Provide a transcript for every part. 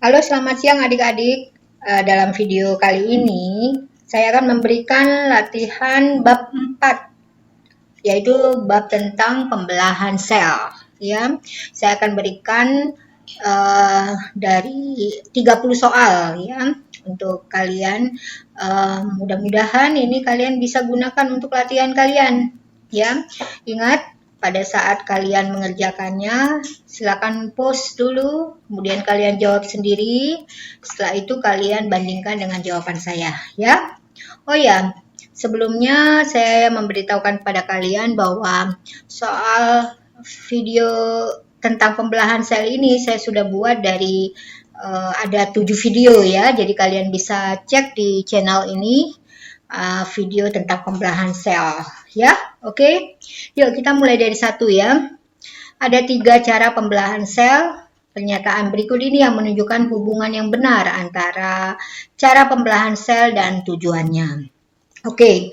Halo, selamat siang adik-adik. Dalam video kali ini, saya akan memberikan latihan bab 4, yaitu bab tentang pembelahan sel. Ya, saya akan berikan dari 30 soal ya untuk kalian. Mudah-mudahan ini kalian bisa gunakan untuk latihan kalian. Ya, ingat pada saat kalian mengerjakannya, silakan pause dulu, kemudian kalian jawab sendiri. Setelah itu kalian bandingkan dengan jawaban saya, ya. Oh ya, sebelumnya saya memberitahukan pada kalian bahwa soal video tentang pembelahan sel ini saya sudah buat dari ada 7 video ya. Jadi kalian bisa cek di channel ini video tentang pembelahan sel ya. Oke. Yuk kita mulai dari 1 ya. Ada 3 cara pembelahan sel. Pernyataan berikut ini yang menunjukkan hubungan yang benar antara cara pembelahan sel dan tujuannya. Oke,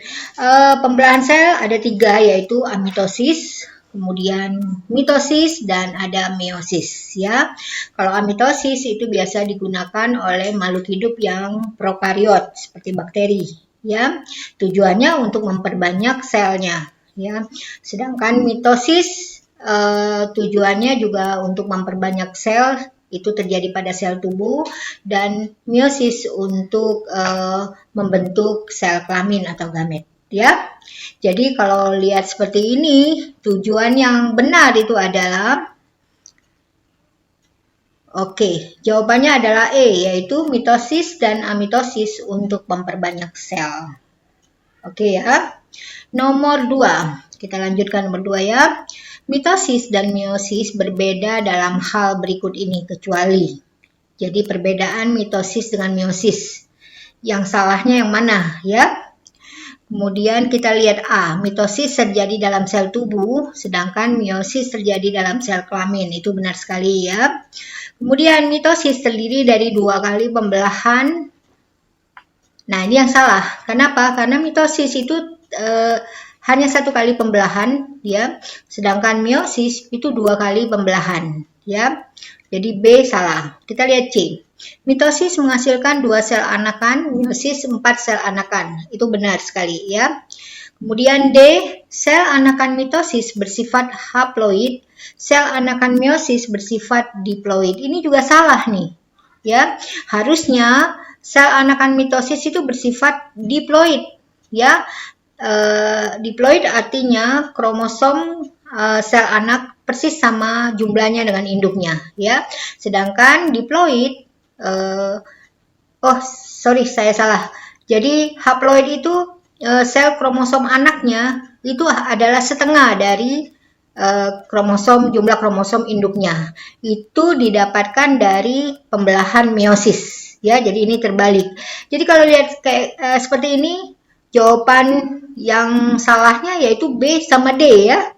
pembelahan sel ada 3, yaitu amitosis, kemudian mitosis, dan ada meiosis ya. Kalau amitosis itu biasa digunakan oleh makhluk hidup yang prokariot seperti bakteri ya. Tujuannya untuk memperbanyak selnya ya. Sedangkan mitosis tujuannya juga untuk memperbanyak sel, itu terjadi pada sel tubuh, dan meiosis untuk membentuk sel kelamin atau gamet ya. Jadi kalau lihat seperti ini, tujuan yang benar itu adalah jawabannya adalah E, yaitu mitosis dan amitosis untuk memperbanyak sel. Ya. Nomor 2, kita lanjutkan nomor 2 ya. Mitosis dan meiosis berbeda dalam hal berikut ini kecuali. Jadi perbedaan mitosis dengan meiosis. Yang salahnya yang mana ya? Kemudian kita lihat A, mitosis terjadi dalam sel tubuh, sedangkan meiosis terjadi dalam sel kelamin. Itu benar sekali ya. Kemudian mitosis terdiri dari 2 kali pembelahan. Nah ini yang salah. Kenapa? Karena mitosis itu hanya 1 kali pembelahan ya, sedangkan meiosis itu 2 kali pembelahan ya. Jadi B salah. Kita lihat C. Mitosis menghasilkan 2 sel anakan, meiosis 4 sel anakan. Itu benar sekali ya. Kemudian D, sel anakan mitosis bersifat haploid, sel anakan meiosis bersifat diploid. Ini juga salah nih ya. Harusnya sel anakan mitosis itu bersifat diploid ya. Diploid artinya kromosom sel anak persis sama jumlahnya dengan induknya ya. Sedangkan diploid saya salah. Jadi haploid itu sel kromosom anaknya itu adalah setengah dari jumlah kromosom induknya. Itu didapatkan dari pembelahan meiosis ya. Jadi ini terbalik. Jadi kalau lihat kayak seperti ini, jawaban yang salahnya yaitu B sama D ya.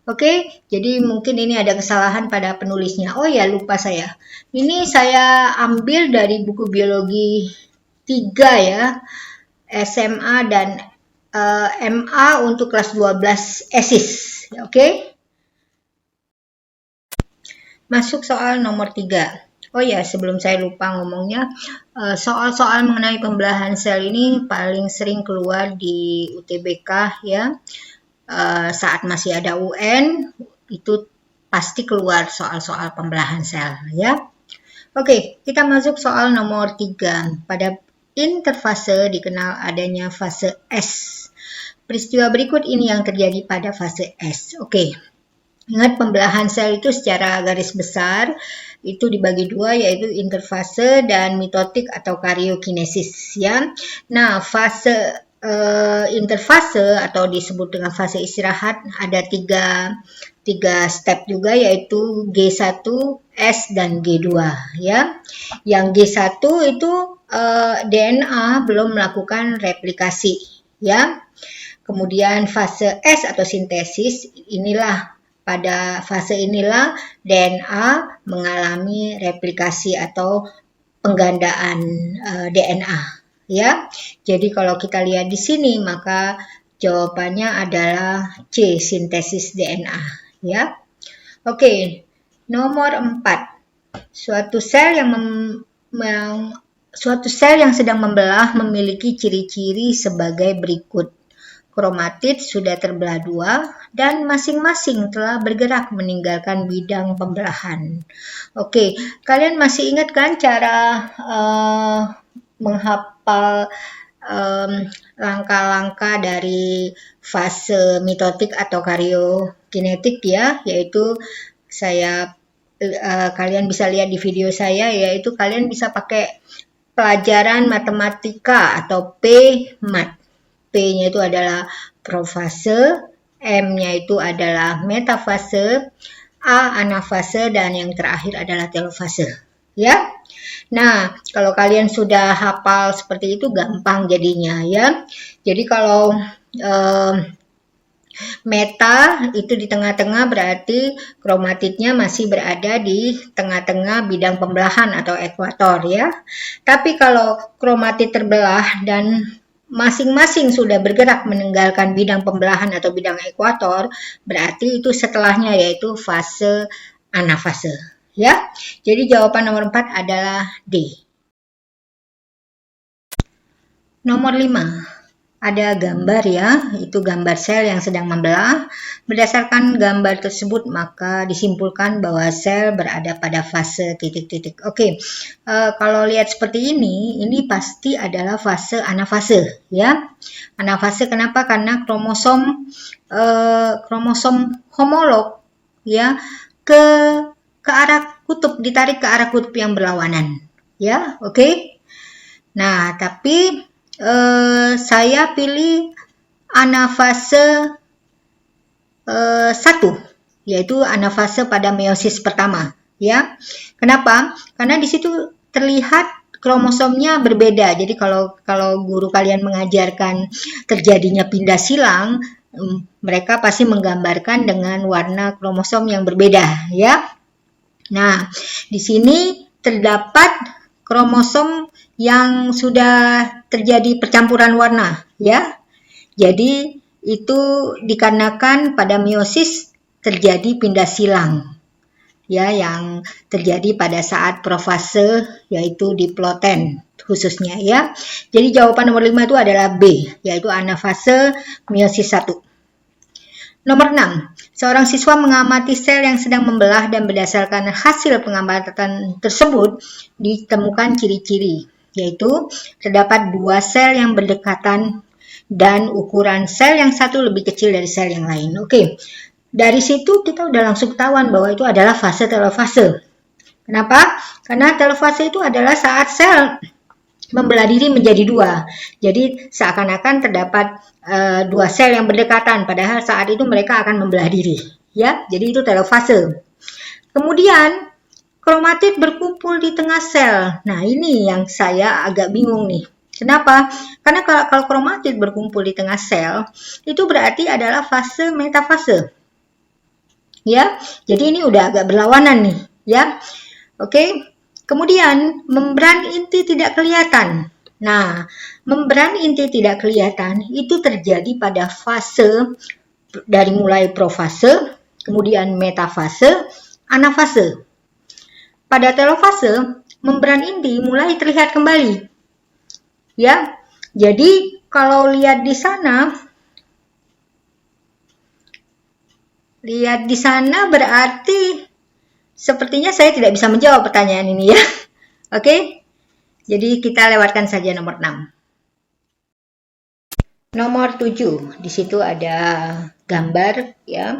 Oke, jadi mungkin ini ada kesalahan pada penulisnya. Oh ya, lupa saya. Ini saya ambil dari buku biologi 3 ya, SMA dan MA untuk kelas 12 ESIS. Oke. Masuk soal nomor 3. Oh ya, sebelum saya lupa ngomongnya, soal-soal mengenai pembelahan sel ini paling sering keluar di UTBK ya. Saat masih ada UN, itu pasti keluar soal-soal pembelahan sel ya. Oke, kita masuk soal nomor 3. Pada interfase dikenal adanya fase S. Peristiwa berikut ini yang terjadi pada fase S. Oke. Ingat pembelahan sel itu secara garis besar itu dibagi 2, yaitu interfase dan mitotik atau karyokinesis ya. Nah, fase interfase atau disebut dengan fase istirahat ada 3 step juga, yaitu G1, S dan G2 ya. Yang G1 itu DNA belum melakukan replikasi ya. Kemudian fase S atau sintesis, pada fase inilah DNA mengalami replikasi atau penggandaan DNA ya. Jadi kalau kita lihat di sini, maka jawabannya adalah C, sintesis DNA ya. Oke, nomor 4. Suatu sel yang suatu sel yang sedang membelah memiliki ciri-ciri sebagai berikut. Kromatid sudah terbelah dua dan masing-masing telah bergerak meninggalkan bidang pembelahan. Oke, kalian masih ingat kan cara menghafal langkah-langkah dari fase mitotik atau karyokinetik ya, yaitu kalian bisa lihat di video saya, yaitu kalian bisa pakai pelajaran matematika atau P-Mat. P-nya itu adalah profase, M-nya itu adalah metafase, A anafase, dan yang terakhir adalah telofase. Ya. Nah, kalau kalian sudah hafal seperti itu gampang jadinya ya. Jadi kalau meta itu di tengah-tengah berarti kromatidnya masih berada di tengah-tengah bidang pembelahan atau ekuator ya. Tapi kalau kromatid terbelah dan masing-masing sudah bergerak meninggalkan bidang pembelahan atau bidang ekuator, berarti itu setelahnya yaitu fase anafase. Ya, jadi jawaban nomor 4 adalah D. Nomor 5. Ada gambar ya, itu gambar sel yang sedang membelah. Berdasarkan gambar tersebut maka disimpulkan bahwa sel berada pada fase titik-titik. Oke, kalau lihat seperti ini pasti adalah fase anafase ya. Anafase kenapa? Karena kromosom homolog ya ke arah kutub, ditarik ke arah kutub yang berlawanan ya. Oke. Nah, tapi saya pilih anafase 1, yaitu anafase pada meiosis pertama ya. Kenapa? Karena di situ terlihat kromosomnya berbeda. Jadi kalau guru kalian mengajarkan terjadinya pindah silang, mereka pasti menggambarkan dengan warna kromosom yang berbeda ya. Nah, di sini terdapat kromosom yang sudah terjadi percampuran warna ya. Jadi itu dikarenakan pada meiosis terjadi pindah silang ya, yang terjadi pada saat profase yaitu diploten khususnya ya. Jadi jawaban nomor 5 itu adalah B, yaitu anafase meiosis 1. Nomor 6. Seorang siswa mengamati sel yang sedang membelah dan berdasarkan hasil pengamatan tersebut ditemukan ciri-ciri, yaitu terdapat 2 sel yang berdekatan dan ukuran sel yang satu lebih kecil dari sel yang lain. Oke, dari situ kita udah langsung ketahuan bahwa itu adalah fase telofase. Kenapa? Karena telofase itu adalah saat sel membelah diri menjadi 2. Jadi seakan-akan terdapat 2 sel yang berdekatan, padahal saat itu mereka akan membelah diri. Ya, jadi itu telofase. Kemudian kromatid berkumpul di tengah sel. Nah, ini yang saya agak bingung nih. Kenapa? Karena kalau kromatid berkumpul di tengah sel, itu berarti adalah fase metafase. Ya, jadi ini udah agak berlawanan nih, ya. Oke. Kemudian membran inti tidak kelihatan. Nah, membran inti tidak kelihatan itu terjadi pada fase dari mulai profase, kemudian metafase, anafase. Pada telofase, membran inti mulai terlihat kembali. Ya. Jadi kalau lihat di sana berarti sepertinya saya tidak bisa menjawab pertanyaan ini ya. Oke. Jadi kita lewatkan saja nomor 6. Nomor 7. Di situ ada gambar ya.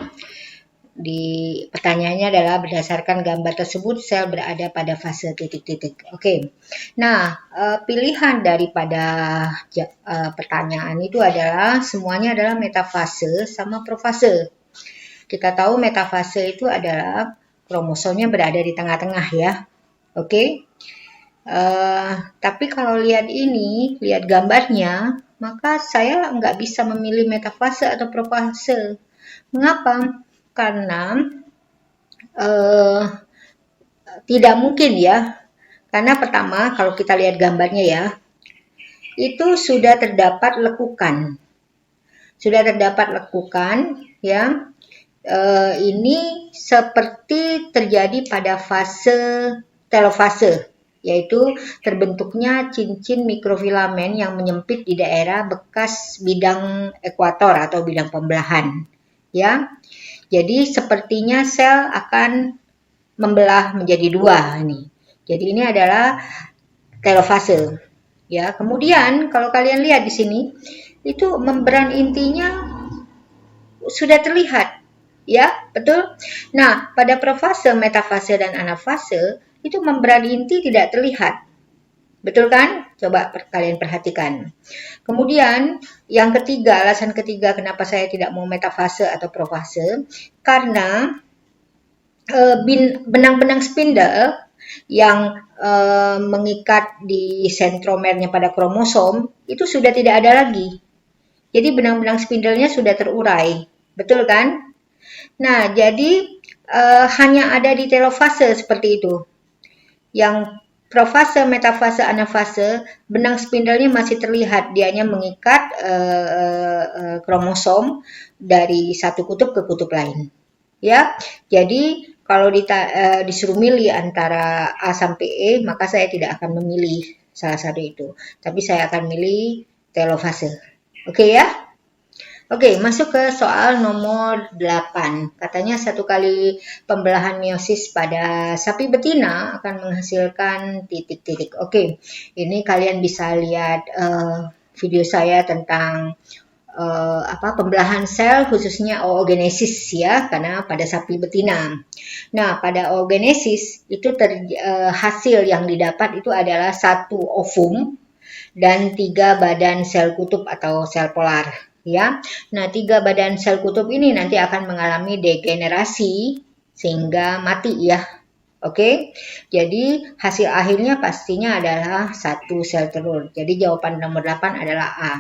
Di pertanyaannya adalah berdasarkan gambar tersebut sel berada pada fase titik-titik. Oke. Nah, pilihan daripada pertanyaan itu adalah semuanya adalah metafase sama profase. Kita tahu metafase itu adalah kromosomnya berada di tengah-tengah ya. Oke. Tapi kalau lihat gambarnya, maka saya nggak bisa memilih metafase atau profase. Mengapa? Karena tidak mungkin ya. Karena pertama, kalau kita lihat gambarnya ya, itu sudah terdapat lekukan. Ya. Ini seperti terjadi pada fase telofase yaitu terbentuknya cincin mikrofilamen yang menyempit di daerah bekas bidang ekuator atau bidang pembelahan. Ya, jadi sepertinya sel akan membelah menjadi dua nih. Jadi ini adalah telofase. Ya, kemudian kalau kalian lihat di sini, itu membran intinya sudah terlihat. Ya, betul. Nah, pada profase, metafase, dan anafase, itu membran inti tidak terlihat. Betul kan? Coba kalian perhatikan. Kemudian, yang ketiga, alasan ketiga kenapa saya tidak mau metafase atau profase, karena benang-benang spindle yang mengikat di sentromernya pada kromosom, itu sudah tidak ada lagi. Jadi benang-benang spindlenya sudah terurai. Betul kan? Nah, jadi hanya ada di telofase seperti itu. Yang profase, metafase, anafase, benang spindlenya masih terlihat. Dianya mengikat kromosom dari satu kutub ke kutub lain. Ya, jadi kalau disuruh milih antara A sampai E, maka saya tidak akan memilih salah satu itu. Tapi saya akan milih telofase. Oke ya? Oke, masuk ke soal nomor 8. Katanya satu kali pembelahan meiosis pada sapi betina akan menghasilkan titik-titik. Oke, ini kalian bisa lihat video saya tentang pembelahan sel khususnya oogenesis ya, karena pada sapi betina. Nah, pada oogenesis itu hasil yang didapat itu adalah satu ovum dan 3 badan sel kutub atau sel polar. Ya, nah 3 badan sel kutub ini nanti akan mengalami degenerasi sehingga mati ya. Oke, jadi hasil akhirnya pastinya adalah satu sel telur. Jadi jawaban nomor 8 adalah A.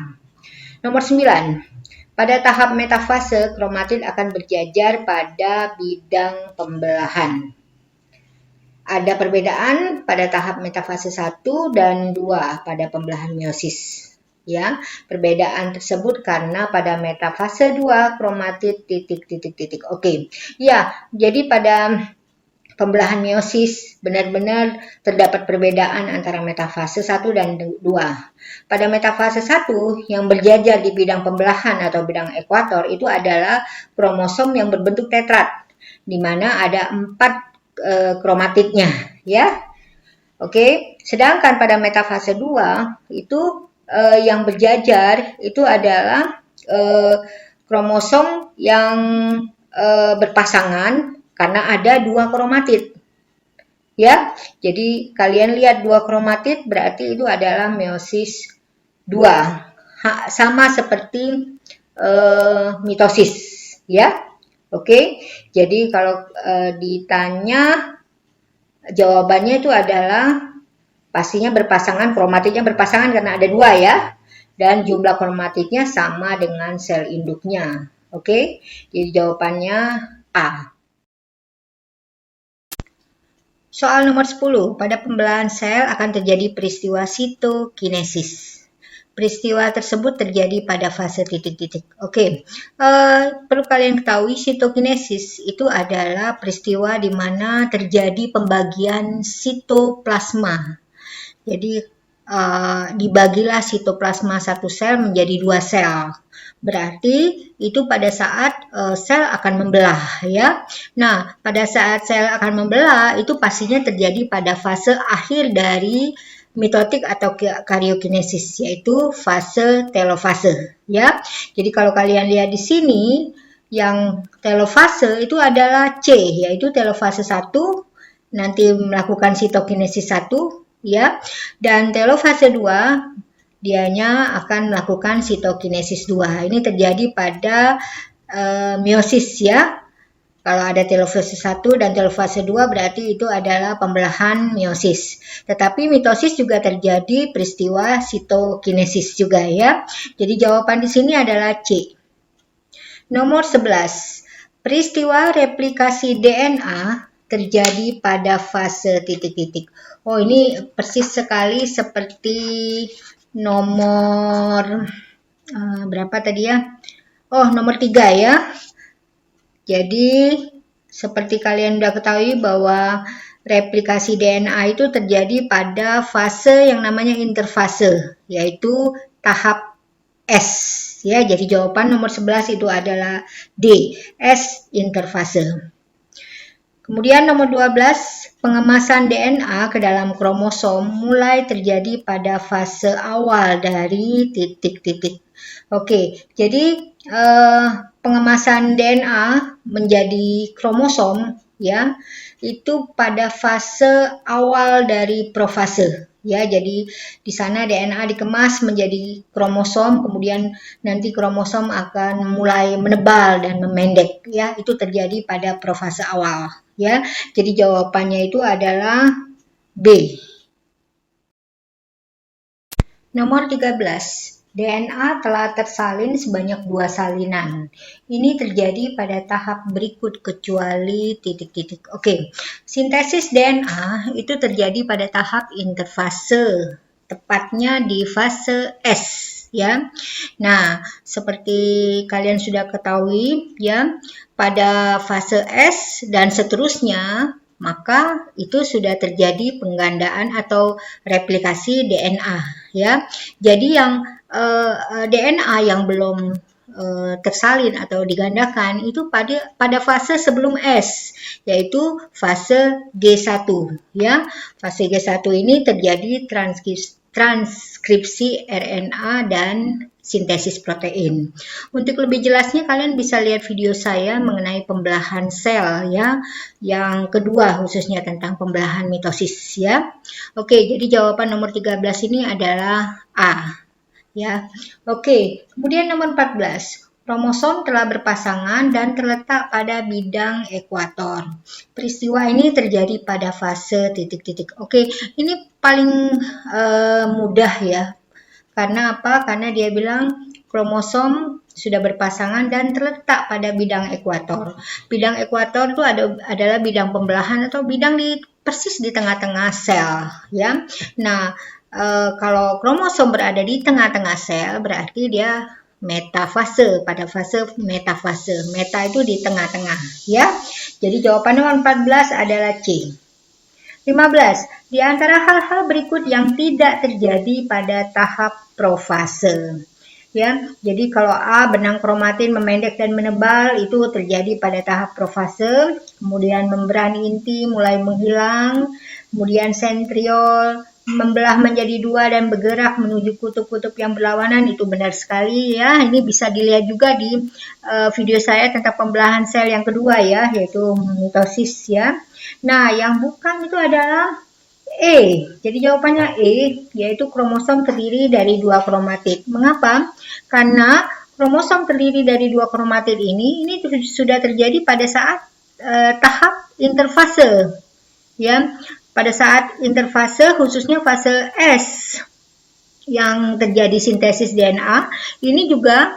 Nomor 9. Pada tahap metafase, kromatid akan berjajar pada bidang pembelahan. Ada perbedaan pada tahap metafase 1 dan 2 pada pembelahan meiosis. Ya, perbedaan tersebut karena pada metafase 2 kromatid titik. Oke. Ya, jadi pada pembelahan meiosis benar-benar terdapat perbedaan antara metafase 1 dan 2. Pada metafase 1 yang berjajar di bidang pembelahan atau bidang ekuator itu adalah kromosom yang berbentuk tetrad, di mana ada 4 kromatidnya, ya. Oke, sedangkan pada metafase 2 itu yang berjajar itu adalah kromosom yang berpasangan karena ada 2 kromatid. Ya, jadi kalian lihat 2 kromatid berarti itu adalah meiosis 2. Sama seperti mitosis, ya. Oke, jadi kalau ditanya jawabannya itu adalah pastinya berpasangan, kromatidnya berpasangan karena ada 2 ya. Dan jumlah kromatidnya sama dengan sel induknya. Oke, jadi jawabannya A. Soal nomor 10. Pada pembelahan sel akan terjadi peristiwa sitokinesis. Peristiwa tersebut terjadi pada fase titik-titik. Oke, perlu kalian ketahui sitokinesis itu adalah peristiwa di mana terjadi pembagian sitoplasma. Jadi dibagilah sitoplasma satu sel menjadi 2 sel. Berarti itu pada saat sel akan membelah ya. Nah, pada saat sel akan membelah itu pastinya terjadi pada fase akhir dari mitotik atau karyokinesis, yaitu fase telofase ya. Jadi kalau kalian lihat di sini yang telofase itu adalah C, yaitu telofase 1 nanti melakukan sitokinesis 1 ya, dan telofase 2 dianya akan melakukan sitokinesis 2. Ini terjadi pada meiosis ya. Kalau ada telofase 1 dan telofase 2 berarti itu adalah pembelahan meiosis. Tetapi mitosis juga terjadi peristiwa sitokinesis juga ya. Jadi jawaban di sini adalah C. Nomor 11. Peristiwa replikasi DNA terjadi pada fase titik-titik. Oh, ini persis sekali seperti nomor berapa tadi ya? Oh, nomor 3 ya. Jadi seperti kalian sudah ketahui bahwa replikasi DNA itu terjadi pada fase yang namanya interfase, yaitu tahap S. Ya, jadi jawaban nomor 11 itu adalah D, S interfase. Kemudian nomor 12, pengemasan DNA ke dalam kromosom mulai terjadi pada fase awal dari titik-titik. Oke, jadi pengemasan DNA menjadi kromosom ya, itu pada fase awal dari profase. Ya, jadi di sana DNA dikemas menjadi kromosom, kemudian nanti kromosom akan mulai menebal dan memendek. Ya, itu terjadi pada profase awal. Ya, jadi jawabannya itu adalah B. Nomor 13. DNA telah tersalin sebanyak 2 salinan. Ini terjadi pada tahap berikut kecuali titik-titik. Oke, sintesis DNA itu terjadi pada tahap interfase, tepatnya di fase S. Ya, nah seperti kalian sudah ketahui ya, pada fase S dan seterusnya maka itu sudah terjadi penggandaan atau replikasi DNA ya. Jadi yang DNA yang belum tersalin atau digandakan itu pada fase sebelum S, yaitu fase G1 ya. Fase G1 ini terjadi transkripsi RNA dan sintesis protein. Untuk lebih jelasnya kalian bisa lihat video saya mengenai pembelahan sel ya, yang kedua khususnya tentang pembelahan mitosis ya. Oke, jadi jawaban nomor 13 ini adalah A ya. Oke, kemudian nomor 14. Kromosom telah berpasangan dan terletak pada bidang ekuator. Peristiwa ini terjadi pada fase titik-titik. Oke, ini paling mudah ya. Karena apa? Karena dia bilang kromosom sudah berpasangan dan terletak pada bidang ekuator. Bidang ekuator itu adalah bidang pembelahan atau bidang persis di tengah-tengah sel ya. Nah, kalau kromosom berada di tengah-tengah sel berarti dia metafase, pada fase metafase. Meta itu di tengah-tengah ya. Jadi jawaban nomor 14 adalah C. 15. Di antara hal-hal berikut yang tidak terjadi pada tahap profase. Ya, jadi kalau A, benang kromatin memendek dan menebal itu terjadi pada tahap profase, kemudian membran inti mulai menghilang, kemudian sentriol membelah menjadi 2 dan bergerak menuju kutub-kutub yang berlawanan, itu benar sekali ya. Ini bisa dilihat juga di video saya tentang pembelahan sel yang kedua ya, yaitu mitosis ya. Nah, yang bukan itu adalah E. Jadi jawabannya E, yaitu kromosom terdiri dari 2 kromatid. Mengapa? Karena kromosom terdiri dari 2 kromatid ini sudah terjadi pada saat tahap interfase. Ya, pada saat interfase khususnya fase S yang terjadi sintesis DNA, ini juga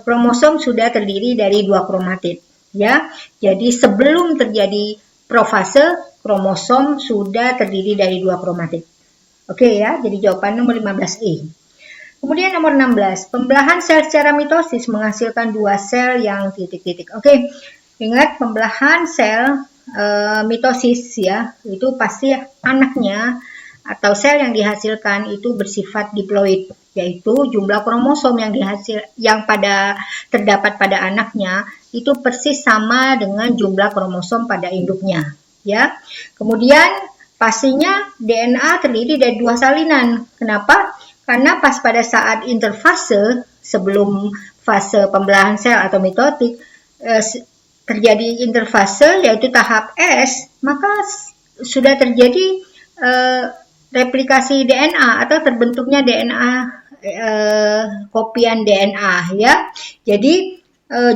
kromosom sudah terdiri dari 2 kromatid. Ya, jadi sebelum terjadi profase, kromosom sudah terdiri dari 2 kromatid. Oke ya, jadi jawaban nomor 15E. Kemudian nomor 16, pembelahan sel secara mitosis menghasilkan 2 sel yang titik-titik. Oke, ingat pembelahan sel mitosis ya, itu pasti anaknya atau sel yang dihasilkan itu bersifat diploid, yaitu jumlah kromosom yang terdapat pada anaknya itu persis sama dengan jumlah kromosom pada induknya ya. Kemudian pastinya DNA terdiri dari 2 salinan. Kenapa? Karena pas pada saat interfase sebelum fase pembelahan sel atau mitotik terjadi interfase yaitu tahap S, maka sudah terjadi replikasi DNA atau terbentuknya DNA kopian DNA ya. Jadi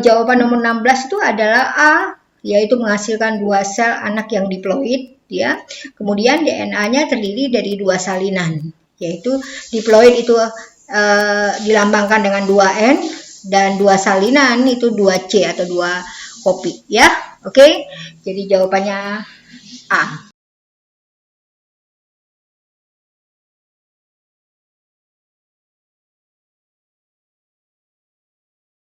jawaban nomor 16 itu adalah A, yaitu menghasilkan 2 sel anak yang diploid ya. Kemudian DNA-nya terdiri dari 2 salinan, yaitu diploid itu dilambangkan dengan 2N dan 2 salinan itu 2C atau 2 kopi ya. Oke. Jadi jawabannya A.